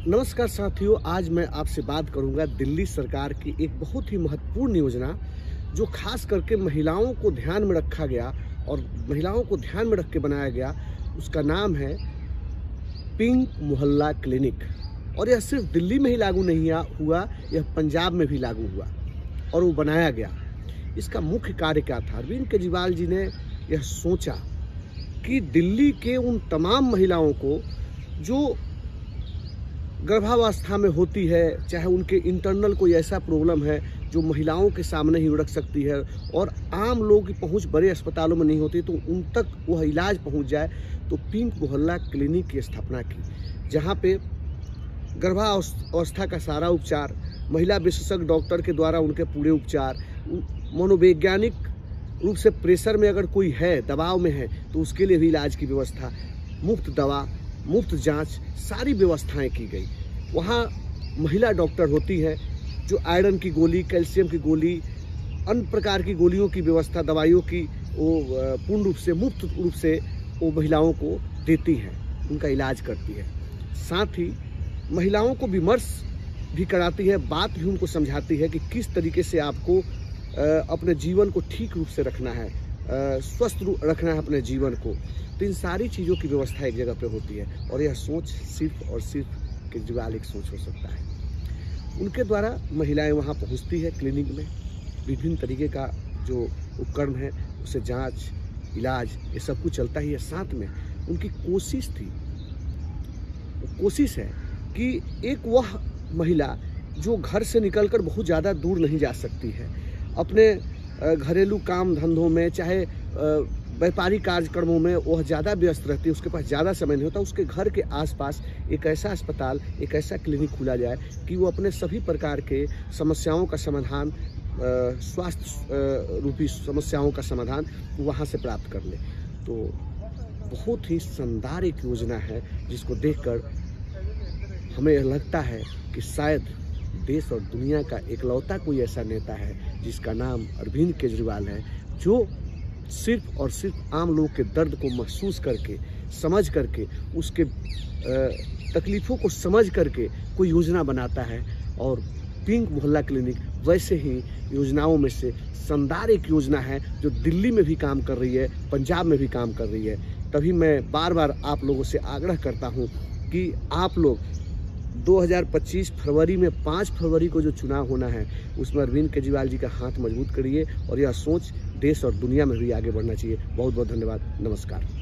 नमस्कार साथियों, आज मैं आपसे बात करूंगा दिल्ली सरकार की एक बहुत ही महत्वपूर्ण योजना जो खास करके महिलाओं को ध्यान में रखा गया और महिलाओं को ध्यान में रख के बनाया गया। उसका नाम है पिंक मोहल्ला क्लिनिक। और यह सिर्फ दिल्ली में ही लागू नहीं हुआ, यह पंजाब में भी लागू हुआ और वो बनाया गया। इसका मुख्य कार्य क्या था? अरविंद केजरीवाल जी ने यह सोचा कि दिल्ली के उन तमाम महिलाओं को जो गर्भावस्था में होती है, चाहे उनके इंटरनल कोई ऐसा प्रॉब्लम है जो महिलाओं के सामने ही उड़क सकती है और आम लोगों की पहुंच बड़े अस्पतालों में नहीं होती, तो उन तक वह इलाज पहुंच जाए, तो पिंक मोहल्ला क्लिनिक की स्थापना की, जहां पे गर्भावस्था का सारा उपचार, महिला विशेषज्ञ डॉक्टर के द्वारा उनके पूरे उपचार, मनोवैज्ञानिक रूप से प्रेशर में अगर कोई है, दबाव में है, तो उसके लिए भी इलाज की व्यवस्था, मुफ्त दवा, मुफ्त जांच, सारी व्यवस्थाएं की गई। वहाँ महिला डॉक्टर होती है जो आयरन की गोली, कैल्शियम की गोली, अन्य प्रकार की गोलियों की व्यवस्था, दवाइयों की वो पूर्ण रूप से, मुफ्त रूप से वो महिलाओं को देती हैं, उनका इलाज करती है। साथ ही महिलाओं को विमर्श भी कराती है, बात भी उनको समझाती है कि किस तरीके से आपको अपने जीवन को ठीक रूप से रखना है, स्वस्थ रखना है अपने जीवन को। तो इन सारी चीज़ों की व्यवस्था एक जगह पे होती है और यह सोच सिर्फ और सिर्फ केजरीवाल एक सोच हो सकता है। उनके द्वारा महिलाएं वहां पहुंचती है क्लिनिक में, विभिन्न तरीके का जो उपकरण है उसे जांच, इलाज, ये सब कुछ चलता ही है। साथ में उनकी कोशिश है कि एक वह महिला जो घर से निकलकर बहुत ज़्यादा दूर नहीं जा सकती है, अपने घरेलू काम धंधों में, चाहे व्यापारिक कार्यक्रमों में वह ज़्यादा व्यस्त रहती है, उसके पास ज़्यादा समय नहीं होता, उसके घर के आसपास एक ऐसा अस्पताल, एक ऐसा क्लिनिक खुला जाए कि वो अपने सभी प्रकार के समस्याओं का समाधान, स्वास्थ्य रूपी समस्याओं का समाधान वहाँ से प्राप्त कर ले। तो बहुत ही शानदार एक योजना है जिसको देखकर हमें लगता है कि शायद देश और दुनिया का एकलौता कोई ऐसा नेता है जिसका नाम अरविंद केजरीवाल है, जो सिर्फ और सिर्फ आम लोगों के दर्द को महसूस करके, समझ करके, उसके तकलीफ़ों को समझ करके कोई योजना बनाता है। और पिंक मोहल्ला क्लिनिक वैसे ही योजनाओं में से शानदार एक योजना है जो दिल्ली में भी काम कर रही है, पंजाब में भी काम कर रही है। तभी मैं बार बार आप लोगों से आग्रह करता हूँ कि आप लोग 2025 फरवरी में 5 फरवरी को जो चुनाव होना है उसमें अरविंद केजरीवाल जी का हाथ मजबूत करिए और यह सोच देश और दुनिया में भी आगे बढ़ना चाहिए। बहुत बहुत धन्यवाद। नमस्कार।